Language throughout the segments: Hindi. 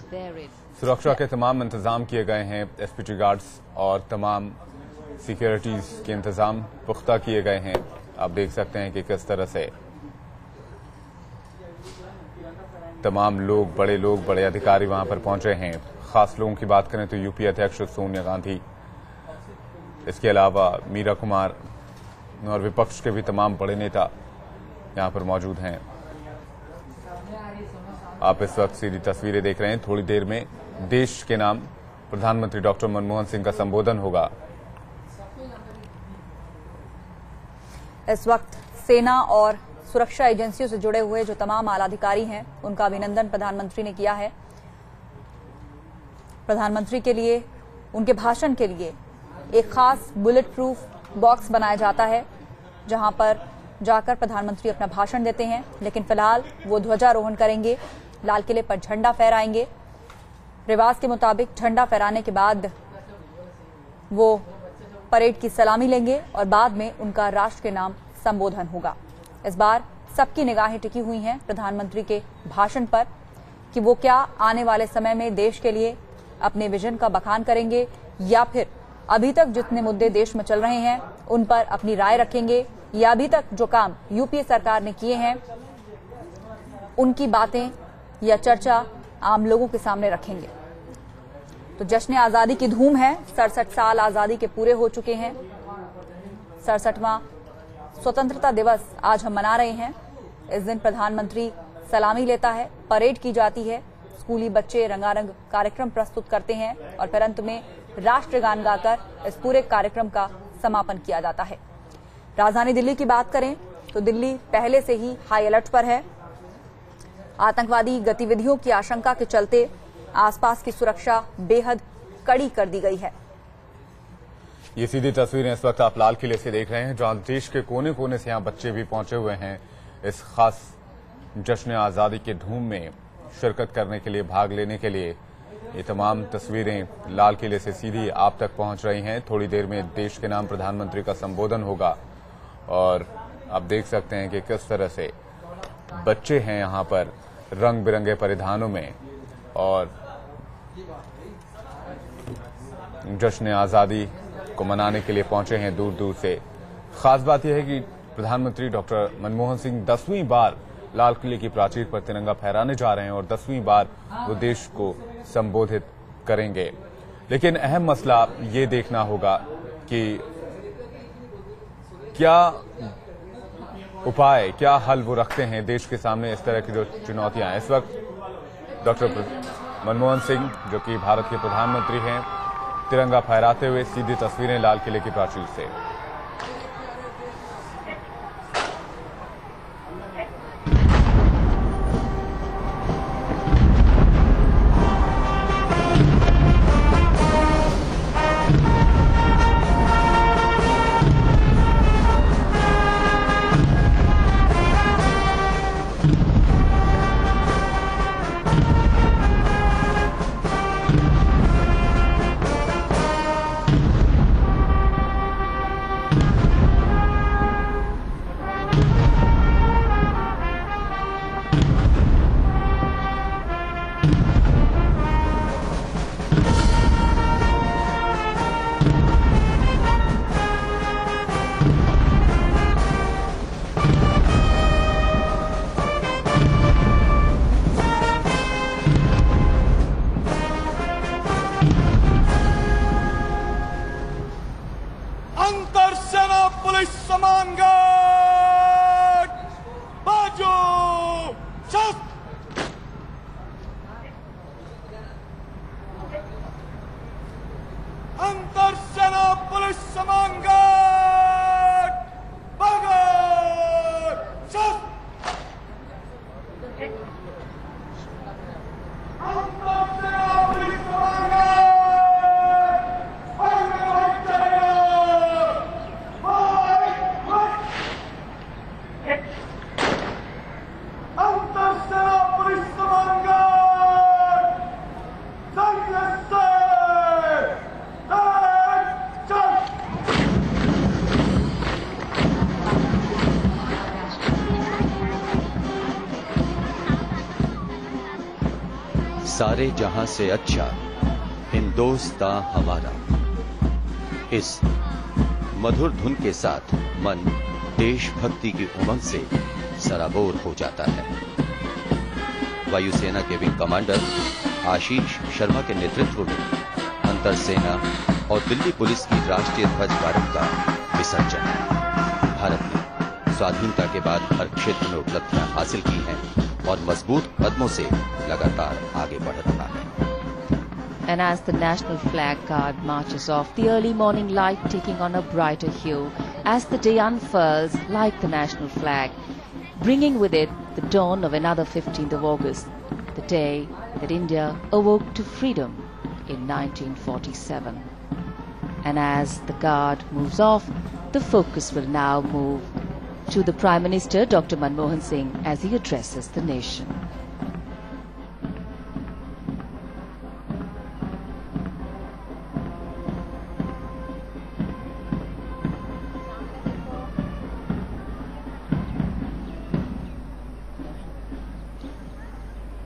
सुरक्षा के तमाम इंतजाम किए गए हैं। एसपीटी गार्ड्स और तमाम सिक्योरिटीज के इंतजाम पुख्ता किए गए हैं। आप देख सकते हैं कि किस तरह से तमाम लोग, बड़े अधिकारी वहां पर पहुंचे हैं। खास लोगों की बात करें तो यूपी अध्यक्ष सोनिया गांधी, इसके अलावा मीरा कुमार और विपक्ष के भी तमाम बड़े नेता यहां पर मौजूद हैं। आप इस वक्त सीधी तस्वीरें देख रहे हैं। थोड़ी देर में देश के नाम प्रधानमंत्री डॉक्टर मनमोहन सिंह का संबोधन होगा। इस वक्त सेना और सुरक्षा एजेंसियों से जुड़े हुए जो तमाम आला अधिकारी हैं, उनका अभिनंदन प्रधानमंत्री ने किया है। प्रधानमंत्री के लिए, उनके भाषण के लिए एक खास बुलेट प्रूफ बॉक्स बनाया जाता है, जहां पर जाकर प्रधानमंत्री अपना भाषण देते हैं। लेकिन फिलहाल वो ध्वजारोहण करेंगे, लाल किले पर झंडा फहराएंगे। रिवाज के मुताबिक झंडा फहराने के बाद वो परेड की सलामी लेंगे और बाद में उनका राष्ट्र के नाम संबोधन होगा। इस बार सबकी निगाहें टिकी हुई हैं प्रधानमंत्री के भाषण पर कि वो क्या आने वाले समय में देश के लिए अपने विजन का बखान करेंगे या फिर अभी तक जितने मुद्दे देश में चल रहे हैं उन पर अपनी राय रखेंगे, या अभी तक जो काम यूपीए सरकार ने किए हैं उनकी बातें या चर्चा आम लोगों के सामने रखेंगे। तो जश्न आजादी की धूम है। 67 साल आजादी के पूरे हो चुके हैं। 67वां स्वतंत्रता दिवस आज हम मना रहे हैं। इस दिन प्रधानमंत्री सलामी लेता है, परेड की जाती है, स्कूली बच्चे रंगारंग कार्यक्रम प्रस्तुत करते हैं और फिर अंत में राष्ट्रगान गाकर इस पूरे कार्यक्रम का समापन किया जाता है। राजधानी दिल्ली की बात करें तो दिल्ली पहले से ही हाई अलर्ट पर है। आतंकवादी गतिविधियों की आशंका के चलते आसपास की सुरक्षा बेहद कड़ी कर दी गई है। ये सीधी तस्वीरें इस वक्त आप लाल किले से देख रहे हैं, जहां देश के कोने कोने से यहां बच्चे भी पहुंचे हुए हैं इस खास जश्न आजादी के धूम में शिरकत करने के लिए, भाग लेने के लिए। ये तमाम तस्वीरें लाल किले से सीधी आप तक पहुंच रही हैं। थोड़ी देर में देश के नाम प्रधानमंत्री का संबोधन होगा और आप देख सकते हैं कि किस तरह से बच्चे हैं यहां पर रंग बिरंगे परिधानों में और जश्न आजादी को मनाने के लिए पहुंचे हैं दूर दूर से। खास बात यह है कि प्रधानमंत्री डॉक्टर मनमोहन सिंह 10वीं बार लाल किले की प्राचीर पर तिरंगा फहराने जा रहे हैं और 10वीं बार वो देश को संबोधित करेंगे। लेकिन अहम मसला ये देखना होगा कि क्या उपाय, क्या हल वो रखते हैं देश के सामने इस तरह की जो चुनौतियां हैं। इस वक्त डॉक्टर मनमोहन सिंह, जो कि भारत के प्रधानमंत्री हैं, तिरंगा फहराते हुए सीधी तस्वीरें लाल किले की प्राचीर से। सारे जहां से अच्छा हिंदोस्तां हमारा। इस मधुर धुन के साथ मन देशभक्ति की उमंग से सराबोर हो जाता है। वायुसेना के विंग कमांडर आशीष शर्मा के नेतृत्व में अंतर सेना और दिल्ली पुलिस की राष्ट्रीय ध्वज गारद का विसर्जन। भारत ने स्वाधीनता के बाद हर क्षेत्र में उपलब्धियां हासिल की हैं और मजबूत कदमों से लगातार आगे बढ़ रहा है। And as the national flag guard marches off, the early morning light taking on a brighter hue as the day unfurls like the national flag, bringing with it the dawn of another 15th of August, the day that India awoke to freedom in 1947. And as the guard moves off, the focus will now move to the Prime Minister, Dr. Manmohan Singh, as he addresses the nation.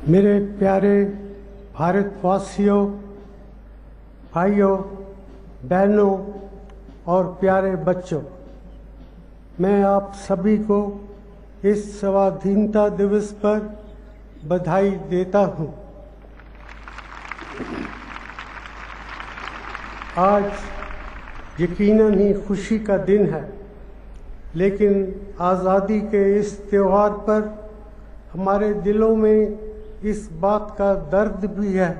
मेरे प्यारे भारतवासियों, भाइयों, बहनों और प्यारे बच्चों, मैं आप सभी को इस स्वाधीनता दिवस पर बधाई देता हूं। आज यकीनन ही खुशी का दिन है, लेकिन आज़ादी के इस त्योहार पर हमारे दिलों में इस बात का दर्द भी है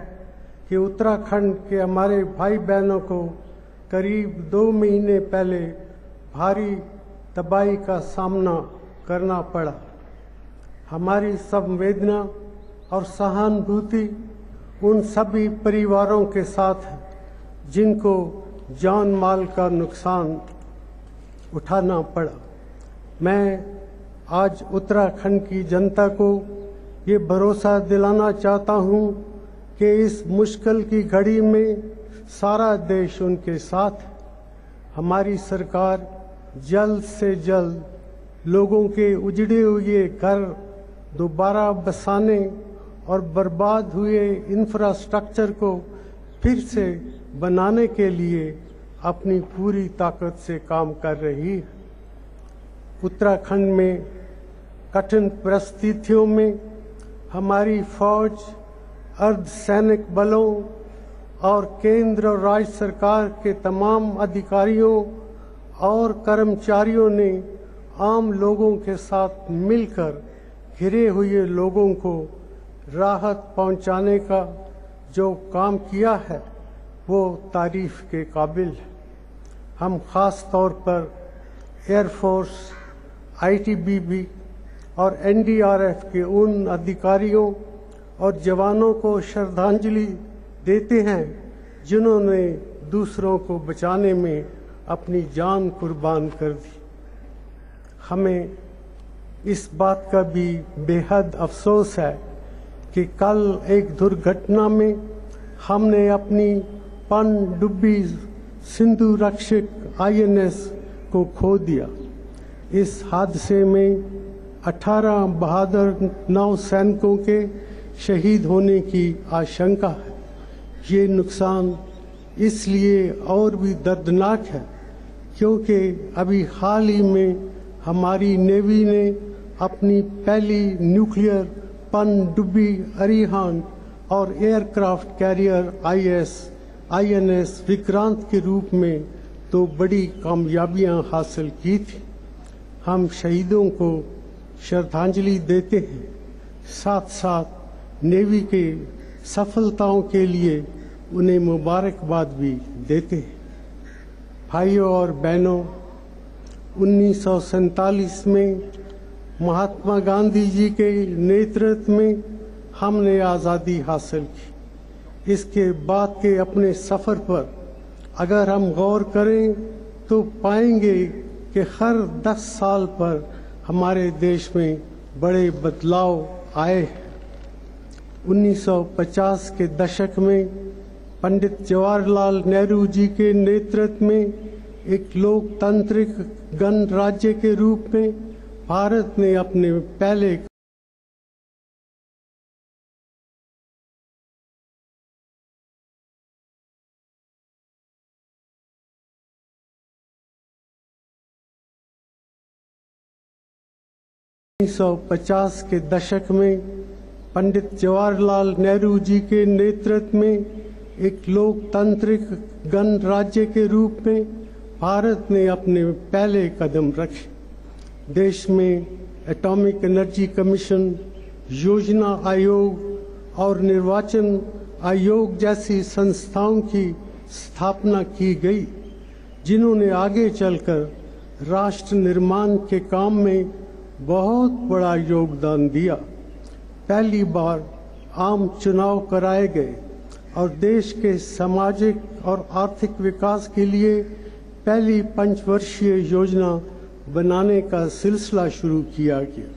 कि उत्तराखंड के हमारे भाई बहनों को करीब 2 महीने पहले भारी तबाही का सामना करना पड़ा। हमारी संवेदना और सहानुभूति उन सभी परिवारों के साथ है जिनको जान माल का नुकसान उठाना पड़ा। मैं आज उत्तराखंड की जनता को ये भरोसा दिलाना चाहता हूँ कि इस मुश्किल की घड़ी में सारा देश उनके साथ। हमारी सरकार जल्द से जल्द लोगों के उजड़े हुए घर दोबारा बसाने और बर्बाद हुए इंफ्रास्ट्रक्चर को फिर से बनाने के लिए अपनी पूरी ताकत से काम कर रही है। उत्तराखंड में कठिन परिस्थितियों में हमारी फौज, अर्धसैनिक बलों और केंद्र और राज्य सरकार के तमाम अधिकारियों और कर्मचारियों ने आम लोगों के साथ मिलकर घिरे हुए लोगों को राहत पहुंचाने का जो काम किया है वो तारीफ के काबिल है। हम खास तौर पर एयरफोर्स, आईटीबीपी और एनडीआरएफ के उन अधिकारियों और जवानों को श्रद्धांजलि देते हैं जिन्होंने दूसरों को बचाने में अपनी जान कुर्बान कर दी। हमें इस बात का भी बेहद अफसोस है कि कल एक दुर्घटना में हमने अपनी पनडुब्बी सिंधु रक्षक आईएनएस को खो दिया। इस हादसे में 18 बहादुर नौसैनिकों के शहीद होने की आशंका है। ये नुकसान इसलिए और भी दर्दनाक है क्योंकि अभी हाल ही में हमारी नेवी ने अपनी पहली न्यूक्लियर पनडुब्बी अरिहंत और एयरक्राफ्ट कैरियर आईएनएस विक्रांत के रूप में तो बड़ी कामयाबियां हासिल की थी। हम शहीदों को श्रद्धांजलि देते हैं, साथ साथ नेवी के सफलताओं के लिए उन्हें मुबारकबाद भी देते हैं। भाइयों और बहनों, 1947 में महात्मा गांधी जी के नेतृत्व में हमने आज़ादी हासिल की। इसके बाद के अपने सफ़र पर अगर हम गौर करें तो पाएंगे कि हर 10 साल पर हमारे देश में बड़े बदलाव आए। 1950 के दशक में पंडित जवाहरलाल नेहरू जी के नेतृत्व में एक लोकतांत्रिक गणराज्य के रूप में भारत ने अपने पहले 1950 के दशक में पंडित जवाहरलाल नेहरू जी के नेतृत्व में एक लोकतांत्रिक गणराज्य के रूप में भारत ने अपने पहले कदम रखे। देश में एटॉमिक एनर्जी कमीशन, योजना आयोग और निर्वाचन आयोग जैसी संस्थाओं की स्थापना की गई, जिन्होंने आगे चलकर राष्ट्र निर्माण के काम में बहुत बड़ा योगदान दिया। पहली बार आम चुनाव कराए गए और देश के सामाजिक और आर्थिक विकास के लिए पहली पंचवर्षीय योजना बनाने का सिलसिला शुरू किया गया।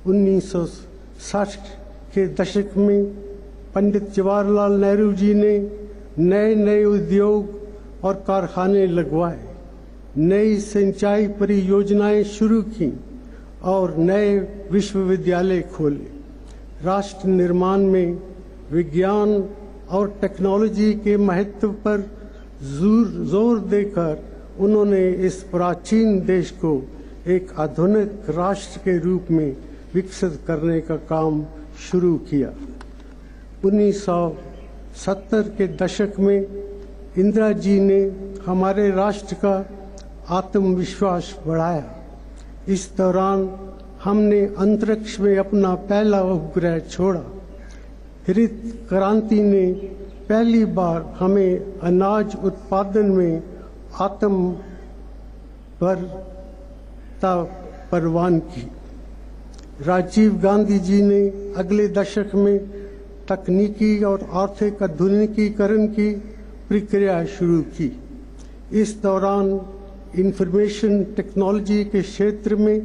1960 के दशक में पंडित जवाहरलाल नेहरू जी ने नए नए उद्योग और कारखाने लगवाए, नई सिंचाई परियोजनाएं शुरू की और नए विश्वविद्यालय खोले। राष्ट्र निर्माण में विज्ञान और टेक्नोलॉजी के महत्व पर जोर देकर उन्होंने इस प्राचीन देश को एक आधुनिक राष्ट्र के रूप में विकसित करने का काम शुरू किया। 1970 के दशक में इंदिरा जी ने हमारे राष्ट्र का आत्मविश्वास बढ़ाया। इस दौरान हमने अंतरिक्ष में अपना पहला उपग्रह छोड़ा। हरित क्रांति ने पहली बार हमें अनाज उत्पादन में आत्मनिर्भरता प्रदान की। राजीव गांधी जी ने अगले दशक में तकनीकी और आर्थिक आधुनिकीकरण की प्रक्रिया शुरू की। इस दौरान इंफॉर्मेशन टेक्नोलॉजी के क्षेत्र में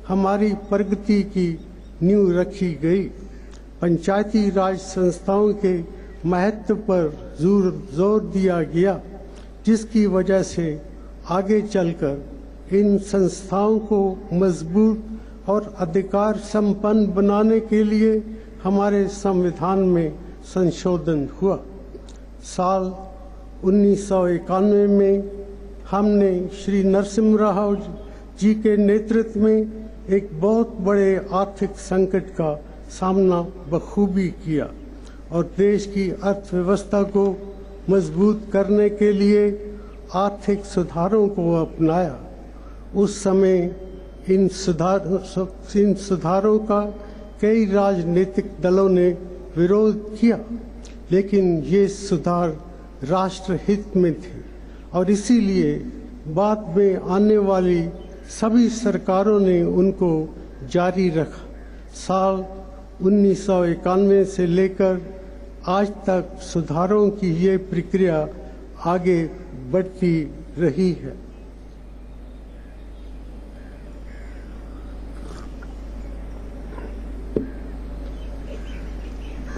हमारी प्रगति की नींव रखी गई। पंचायती राज संस्थाओं के महत्व पर जोर दिया गया, जिसकी वजह से आगे चलकर इन संस्थाओं को मजबूत और अधिकार संपन्न बनाने के लिए हमारे संविधान में संशोधन हुआ। साल 1991 में हमने श्री नरसिम्हा राव जी के नेतृत्व में एक बहुत बड़े आर्थिक संकट का सामना बखूबी किया और देश की अर्थव्यवस्था को मजबूत करने के लिए आर्थिक सुधारों को अपनाया। उस समय इन सुधारों का कई राजनीतिक दलों ने विरोध किया, लेकिन ये सुधार राष्ट्र हित में थे और इसीलिए बाद में आने वाली सभी सरकारों ने उनको जारी रखा। साल 1991 से लेकर आज तक सुधारों की ये प्रक्रिया आगे बढ़ती रही है।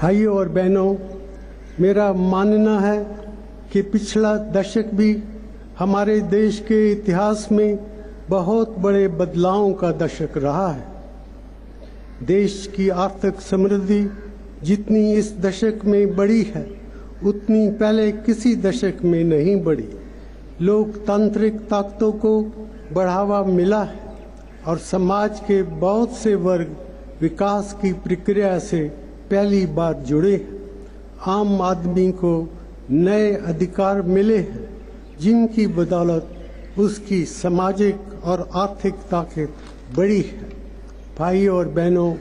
भाइयों और बहनों, मेरा मानना है कि पिछला दशक भी हमारे देश के इतिहास में बहुत बड़े बदलावों का दशक रहा है। देश की आर्थिक समृद्धि जितनी इस दशक में बढ़ी है, उतनी पहले किसी दशक में नहीं बढ़ी। लोकतांत्रिक ताकतों को बढ़ावा मिला है और समाज के बहुत से वर्ग विकास की प्रक्रिया से पहली बार जुड़े हैं। आम आदमी को नए अधिकार मिले हैं, जिनकी बदौलत उसकी सामाजिक और आर्थिक ताकत बढ़ी है। भाइयों और बहनों,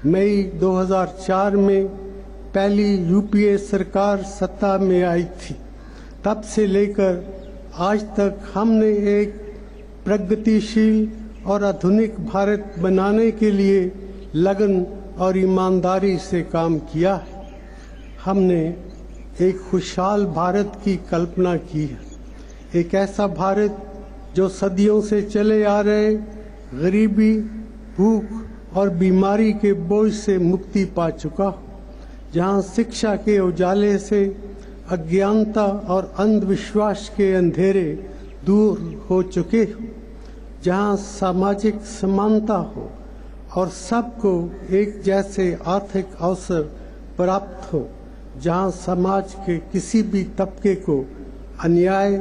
मई 2004 में पहली यूपीए सरकार सत्ता में आई थी। तब से लेकर आज तक हमने एक प्रगतिशील और आधुनिक भारत बनाने के लिए लगन और ईमानदारी से काम किया है। हमने एक खुशहाल भारत की कल्पना की है, एक ऐसा भारत जो सदियों से चले आ रहे गरीबी, भूख और बीमारी के बोझ से मुक्ति पा चुका हो, जहां शिक्षा के उजाले से अज्ञानता और अंधविश्वास के अंधेरे दूर हो चुके हो, जहां सामाजिक समानता हो और सबको एक जैसे आर्थिक अवसर प्राप्त हो, जहां समाज के किसी भी तबके को अन्याय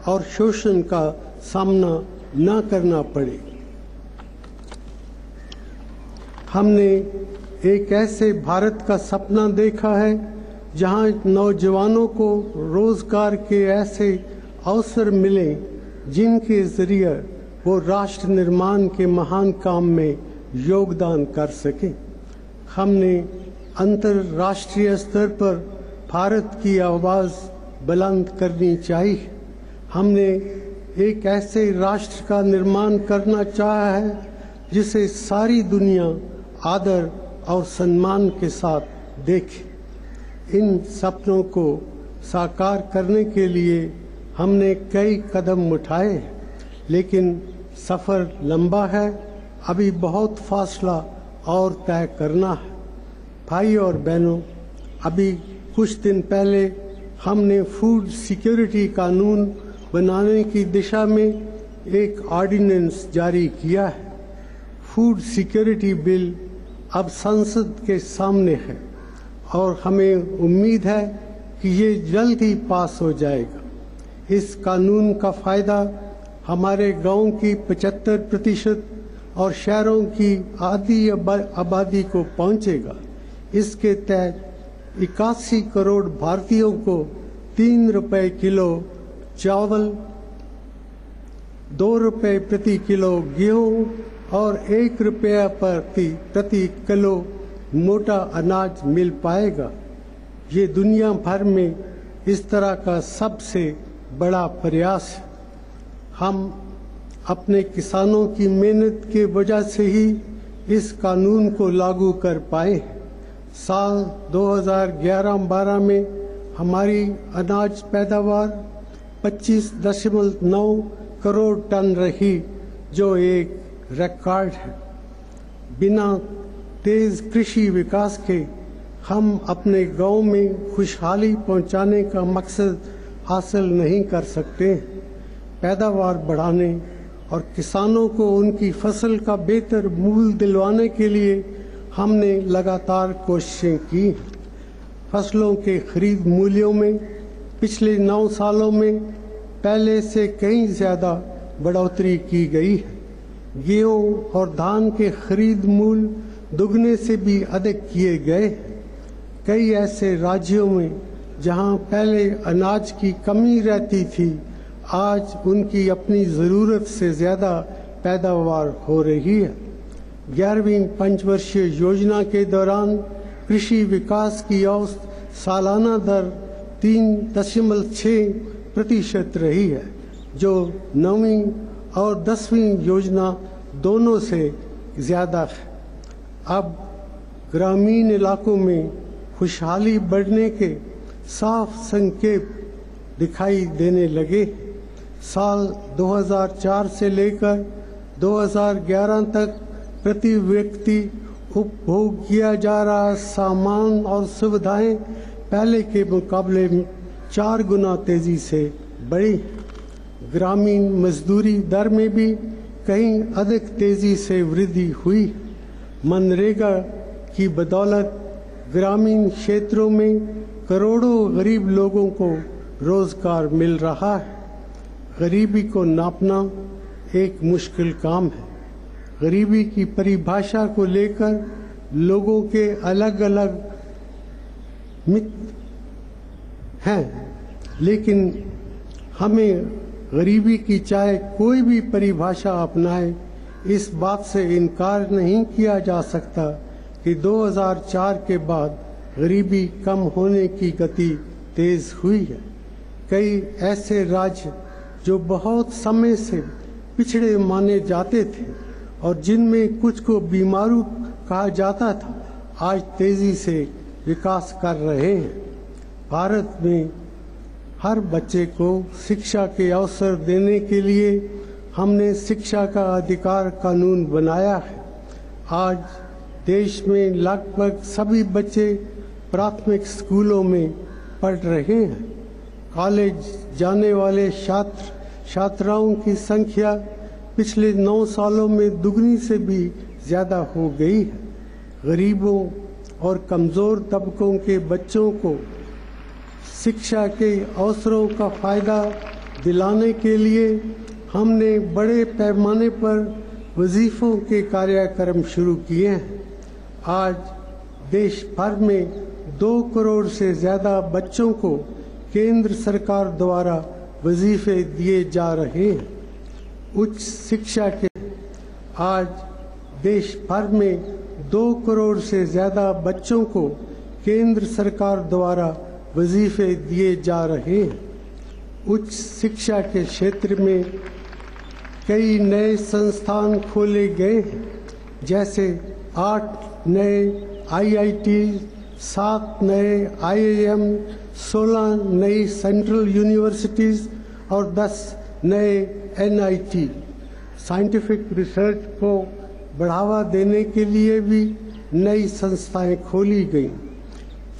और शोषण का सामना न करना पड़े। हमने एक ऐसे भारत का सपना देखा है जहां नौजवानों को रोजगार के ऐसे अवसर मिले जिनके जरिए वो राष्ट्र निर्माण के महान काम में योगदान कर सके। हमने अंतर्राष्ट्रीय स्तर पर भारत की आवाज़ बुलंद करनी चाहिए। हमने एक ऐसे राष्ट्र का निर्माण करना चाहा है जिसे सारी दुनिया आदर और सम्मान के साथ देखे। इन सपनों को साकार करने के लिए हमने कई कदम उठाए, लेकिन सफ़र लंबा है। अभी बहुत फासला और तय करना है। भाई और बहनों, अभी कुछ दिन पहले हमने फूड सिक्योरिटी कानून बनाने की दिशा में एक ऑर्डिनेंस जारी किया है। फूड सिक्योरिटी बिल अब संसद के सामने है और हमें उम्मीद है कि ये जल्द ही पास हो जाएगा। इस कानून का फ़ायदा हमारे गांव की 75% और शहरों की आधी आबादी को पहुंचेगा। इसके तहत 81 करोड़ भारतीयों को 3 रुपए किलो चावल, 2 रुपए प्रति किलो गेहूं और 1 रुपया प्रति किलो मोटा अनाज मिल पाएगा। ये दुनिया भर में इस तरह का सबसे बड़ा प्रयास है। हम अपने किसानों की मेहनत के वजह से ही इस कानून को लागू कर पाए। साल 2011-12 में हमारी अनाज पैदावार 25.9 करोड़ टन रही, जो एक रिकॉर्ड है। बिना तेज कृषि विकास के हम अपने गांव में खुशहाली पहुंचाने का मकसद हासिल नहीं कर सकते। पैदावार बढ़ाने और किसानों को उनकी फसल का बेहतर मूल्य दिलवाने के लिए हमने लगातार कोशिशें की। फसलों के खरीद मूल्यों में पिछले 9 सालों में पहले से कहीं ज़्यादा बढ़ोतरी की गई है। गेहूं और धान के खरीद मूल्य दुगने से भी अधिक किए गए। कई ऐसे राज्यों में जहां पहले अनाज की कमी रहती थी, आज उनकी अपनी ज़रूरत से ज़्यादा पैदावार हो रही है। 11वीं पंचवर्षीय योजना के दौरान कृषि विकास की औसत सालाना दर 3.6% रही है, जो 9वीं और 10वीं योजना दोनों से ज़्यादा है। अब ग्रामीण इलाकों में खुशहाली बढ़ने के साफ संकेत दिखाई देने लगे। साल 2004 से लेकर 2011 तक प्रति व्यक्ति उपभोग किया जा रहा सामान और सुविधाएं पहले के मुकाबले 4 गुना तेजी से बढ़ी। ग्रामीण मजदूरी दर में भी कहीं अधिक तेजी से वृद्धि हुई। मनरेगा की बदौलत ग्रामीण क्षेत्रों में करोड़ों गरीब लोगों को रोजगार मिल रहा है। गरीबी को नापना एक मुश्किल काम है। गरीबी की परिभाषा को लेकर लोगों के अलग अलग मित हैं, लेकिन हमें गरीबी की चाहे कोई भी परिभाषा अपनाए, इस बात से इनकार नहीं किया जा सकता कि 2004 के बाद गरीबी कम होने की गति तेज हुई है। कई ऐसे राज्य जो बहुत समय से पिछड़े माने जाते थे और जिनमें कुछ को बीमारू कहा जाता था, आज तेजी से विकास कर रहे हैं। भारत में हर बच्चे को शिक्षा के अवसर देने के लिए हमने शिक्षा का अधिकार कानून बनाया है। आज देश में लगभग सभी बच्चे प्राथमिक स्कूलों में पढ़ रहे हैं। कॉलेज जाने वाले छात्राओं की संख्या पिछले 9 सालों में दुगनी से भी ज़्यादा हो गई है। गरीबों और कमज़ोर तबकों के बच्चों को शिक्षा के अवसरों का फ़ायदा दिलाने के लिए हमने बड़े पैमाने पर वजीफ़ों के कार्यक्रम शुरू किए हैं। आज देश भर में 2 करोड़ से ज़्यादा बच्चों को केंद्र सरकार द्वारा वजीफे दिए जा रहे हैं। उच्च शिक्षा के आज देश भर में 2 करोड़ से ज़्यादा बच्चों को केंद्र सरकार द्वारा वजीफे दिए जा रहे हैं। उच्च शिक्षा के क्षेत्र में कई नए संस्थान खोले गए हैं, जैसे 8 नए IIT, 7 नए IIM, 16 नई सेंट्रल यूनिवर्सिटीज़ और 10 नए NIT। साइंटिफिक रिसर्च को बढ़ावा देने के लिए भी नई संस्थाएं खोली गईं।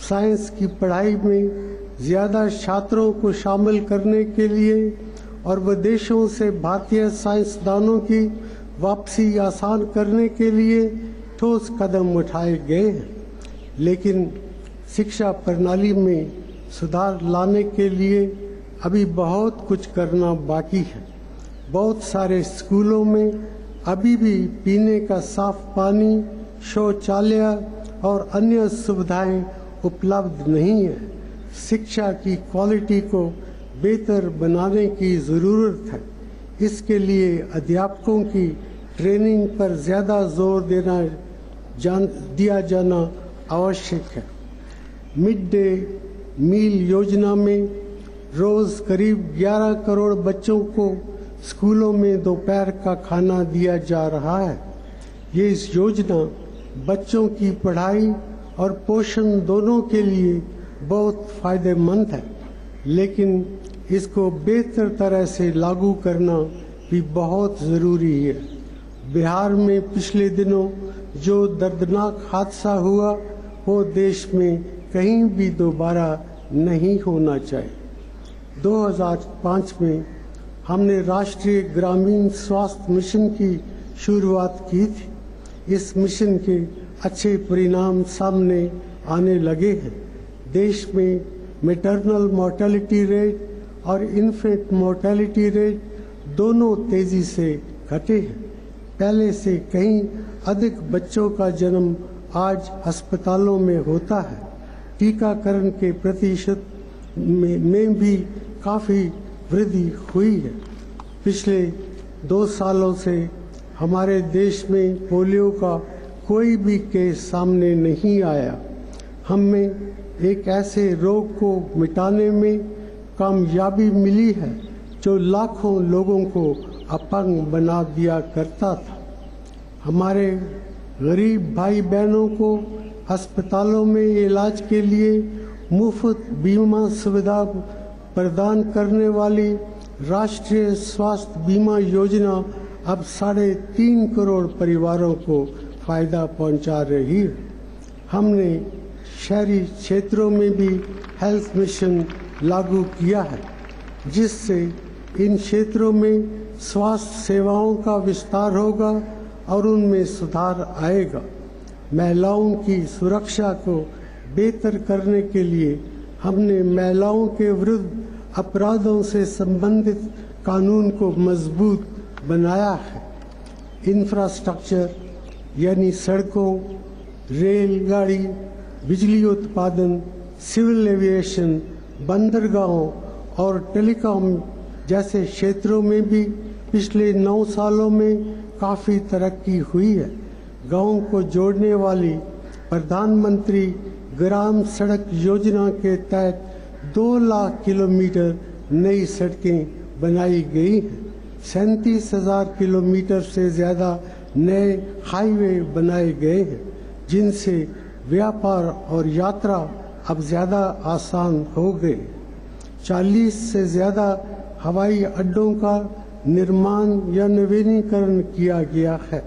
साइंस की पढ़ाई में ज़्यादा छात्रों को शामिल करने के लिए और विदेशों से भारतीय साइंसदानों की वापसी आसान करने के लिए ठोस कदम उठाए गए हैं। लेकिन शिक्षा प्रणाली में सुधार लाने के लिए अभी बहुत कुछ करना बाकी है। बहुत सारे स्कूलों में अभी भी पीने का साफ पानी, शौचालय और अन्य सुविधाएं उपलब्ध नहीं है। शिक्षा की क्वालिटी को बेहतर बनाने की ज़रूरत है। इसके लिए अध्यापकों की ट्रेनिंग पर ज़्यादा जोर दिया जाना आवश्यक है। मिड डे मील योजना में रोज़ करीब 11 करोड़ बच्चों को स्कूलों में दोपहर का खाना दिया जा रहा है। ये इस योजना बच्चों की पढ़ाई और पोषण दोनों के लिए बहुत फायदेमंद है, लेकिन इसको बेहतर तरह से लागू करना भी बहुत ज़रूरी है। बिहार में पिछले दिनों जो दर्दनाक हादसा हुआ वो देश में कहीं भी दोबारा नहीं होना चाहिए। 2005 में हमने राष्ट्रीय ग्रामीण स्वास्थ्य मिशन की शुरुआत की थी। इस मिशन के अच्छे परिणाम सामने आने लगे हैं। देश में मैटरनल मोर्टेलिटी रेट और इन्फेंट मोर्टेलिटी रेट दोनों तेजी से घटे हैं। पहले से कहीं अधिक बच्चों का जन्म आज अस्पतालों में होता है। टीकाकरण के प्रतिशत में भी काफ़ी वृद्धि हुई है। पिछले 2 सालों से हमारे देश में पोलियो का कोई भी केस सामने नहीं आया। हमें एक ऐसे रोग को मिटाने में कामयाबी मिली है जो लाखों लोगों को अपंग बना दिया करता था। हमारे गरीब भाई बहनों को अस्पतालों में इलाज के लिए मुफ्त बीमा सुविधा प्रदान करने वाली राष्ट्रीय स्वास्थ्य बीमा योजना अब 3.5 करोड़ परिवारों को फायदा पहुंचा रही है। हमने शहरी क्षेत्रों में भी हेल्थ मिशन लागू किया है, जिससे इन क्षेत्रों में स्वास्थ्य सेवाओं का विस्तार होगा और उनमें सुधार आएगा। महिलाओं की सुरक्षा को बेहतर करने के लिए हमने महिलाओं के विरुद्ध अपराधों से संबंधित कानून को मजबूत बनाया है। इंफ्रास्ट्रक्चर यानी सड़कों, रेलगाड़ी, बिजली उत्पादन, सिविल एविएशन, बंदरगाहों और टेलीकॉम जैसे क्षेत्रों में भी पिछले 9 सालों में काफ़ी तरक्की हुई है। गांवों को जोड़ने वाली प्रधानमंत्री ग्राम सड़क योजना के तहत 2 लाख किलोमीटर नई सड़कें बनाई गई हैं। 37,000 किलोमीटर से ज़्यादा नए हाईवे बनाए गए हैं, जिनसे व्यापार और यात्रा अब ज़्यादा आसान हो गए। 40 से ज़्यादा हवाई अड्डों का निर्माण या नवीनीकरण किया गया है।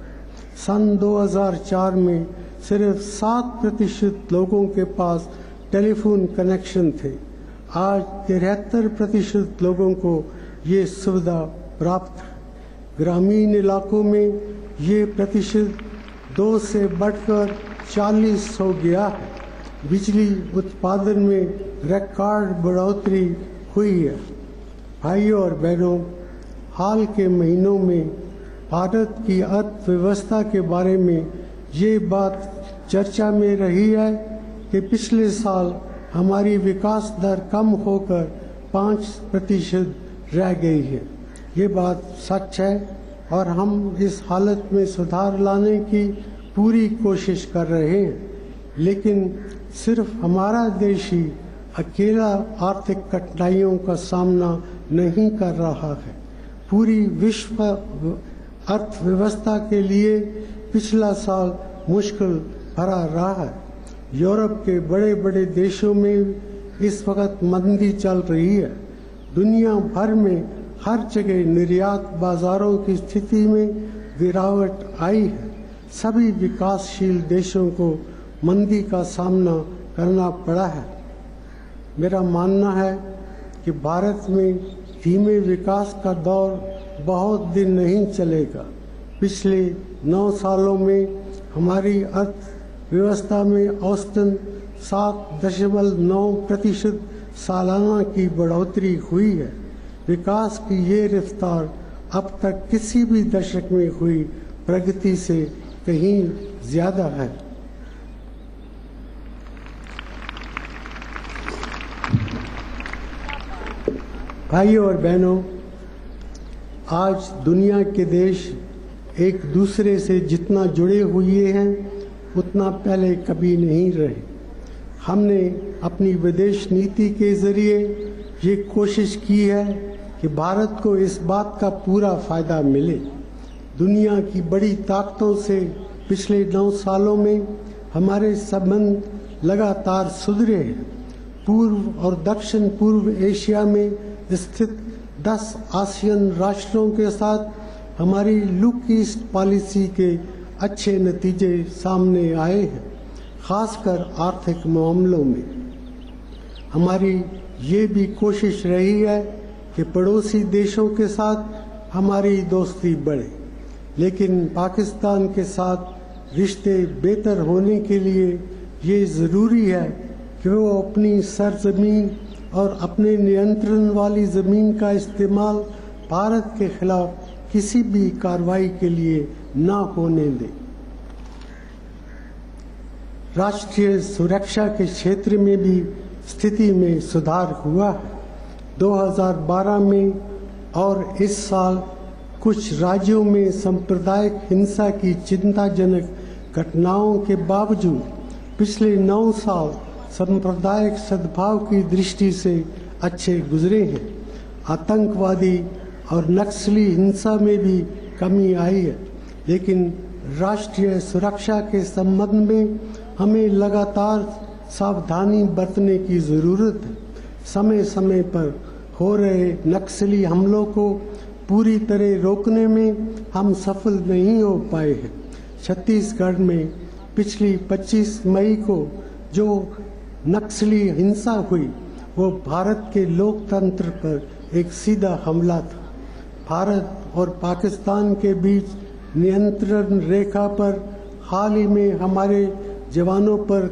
सन 2004 में सिर्फ 7% लोगों के पास टेलीफोन कनेक्शन थे। आज 73% लोगों को ये सुविधा प्राप्त है। ग्रामीण इलाकों में ये प्रतिशत 2 से बढ़कर 40 हो गया है। बिजली उत्पादन में रिकॉर्ड बढ़ोतरी हुई है। भाइयों और बहनों, हाल के महीनों में भारत की अर्थव्यवस्था के बारे में ये बात चर्चा में रही है कि पिछले साल हमारी विकास दर कम होकर 5% रह गई है। ये बात सच है और हम इस हालत में सुधार लाने की पूरी कोशिश कर रहे हैं, लेकिन सिर्फ हमारा देश ही अकेला आर्थिक कठिनाइयों का सामना नहीं कर रहा है। पूरी विश्व अर्थव्यवस्था के लिए पिछला साल मुश्किल भरा रहा है। यूरोप के बड़े बड़े देशों में इस वक्त मंदी चल रही है। दुनिया भर में हर जगह निर्यात बाजारों की स्थिति में गिरावट आई है। सभी विकासशील देशों को मंदी का सामना करना पड़ा है। मेरा मानना है कि भारत में धीमे विकास का दौर बहुत दिन नहीं चलेगा। पिछले 9 सालों में हमारी अर्थव्यवस्था में औसतन 7.9% सालाना की बढ़ोतरी हुई है। विकास की ये रफ्तार अब तक किसी भी दशक में हुई प्रगति से कहीं ज्यादा है। भाइयों और बहनों, आज दुनिया के देश एक दूसरे से जितना जुड़े हुए हैं उतना पहले कभी नहीं रहे। हमने अपनी विदेश नीति के जरिए ये कोशिश की है कि भारत को इस बात का पूरा फायदा मिले। दुनिया की बड़ी ताकतों से पिछले 9 सालों में हमारे संबंध लगातार सुधरे हैं। पूर्व और दक्षिण पूर्व एशिया में स्थित 10 आसियान राष्ट्रों के साथ हमारी लुक ईस्ट पॉलिसी के अच्छे नतीजे सामने आए हैं। खासकर आर्थिक मामलों में हमारी ये भी कोशिश रही है कि पड़ोसी देशों के साथ हमारी दोस्ती बढ़े, लेकिन पाकिस्तान के साथ रिश्ते बेहतर होने के लिए ये ज़रूरी है कि वो अपनी सरजमीन और अपने नियंत्रण वाली ज़मीन का इस्तेमाल भारत के खिलाफ किसी भी कार्रवाई के लिए ना होने दें। राष्ट्रीय सुरक्षा के क्षेत्र में भी स्थिति में सुधार हुआ है। 2012 में और इस साल कुछ राज्यों में सांप्रदायिक हिंसा की चिंताजनक घटनाओं के बावजूद पिछले 9 साल सांप्रदायिक सद्भाव की दृष्टि से अच्छे गुजरे हैं। आतंकवादी और नक्सली हिंसा में भी कमी आई है, लेकिन राष्ट्रीय सुरक्षा के संबंध में हमें लगातार सावधानी बरतने की जरूरत है। समय समय पर हो रहे नक्सली हमलों को पूरी तरह रोकने में हम सफल नहीं हो पाए हैं। छत्तीसगढ़ में पिछली 25 मई को जो नक्सली हिंसा हुई वो भारत के लोकतंत्र पर एक सीधा हमला था। भारत और पाकिस्तान के बीच नियंत्रण रेखा पर हाल ही में हमारे जवानों पर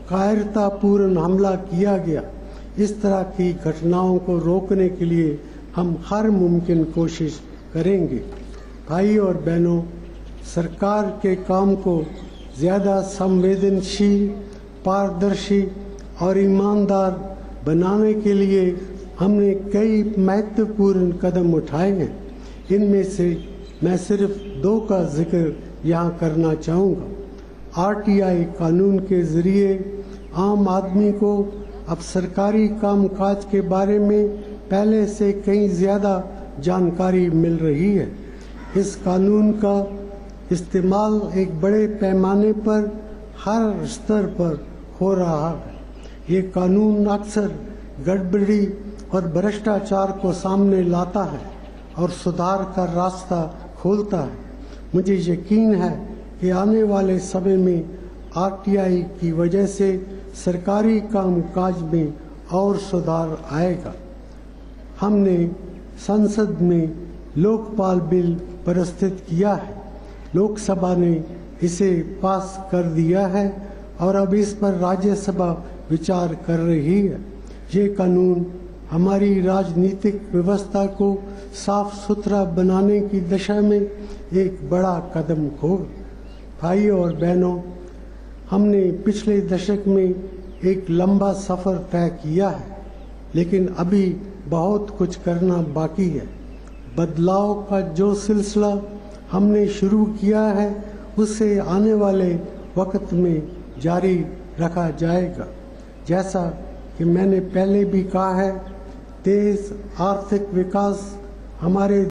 कायरतापूर्ण हमला किया गया। इस तरह की घटनाओं को रोकने के लिए हम हर मुमकिन कोशिश करेंगे। भाई और बहनों, सरकार के काम को ज़्यादा संवेदनशील, पारदर्शी और ईमानदार बनाने के लिए हमने कई महत्वपूर्ण कदम उठाए हैं। इनमें से मैं सिर्फ 2 का जिक्र यहाँ करना चाहूँगा। RTI कानून के जरिए आम आदमी को अब सरकारी कामकाज के बारे में पहले से कहीं ज़्यादा जानकारी मिल रही है। इस कानून का इस्तेमाल एक बड़े पैमाने पर हर स्तर पर हो रहा है। ये कानून अक्सर गड़बड़ी और भ्रष्टाचार को सामने लाता है और सुधार का रास्ता खोलता है। मुझे यकीन है कि आने वाले समय में RTI की वजह से सरकारी कामकाज में और सुधार आएगा। हमने संसद में लोकपाल बिल प्रस्तुत किया है। लोकसभा ने इसे पास कर दिया है और अब इस पर राज्यसभा विचार कर रही है। ये कानून हमारी राजनीतिक व्यवस्था को साफ सुथरा बनाने की दिशा में एक बड़ा कदम होगा। भाइयों और बहनों, हमने पिछले दशक में एक लंबा सफ़र तय किया है, लेकिन अभी बहुत कुछ करना बाकी है। बदलाव का जो सिलसिला हमने शुरू किया है उसे आने वाले वक्त में जारी रखा जाएगा। जैसा कि मैंने पहले भी कहा है, तेज आर्थिक विकास हमारे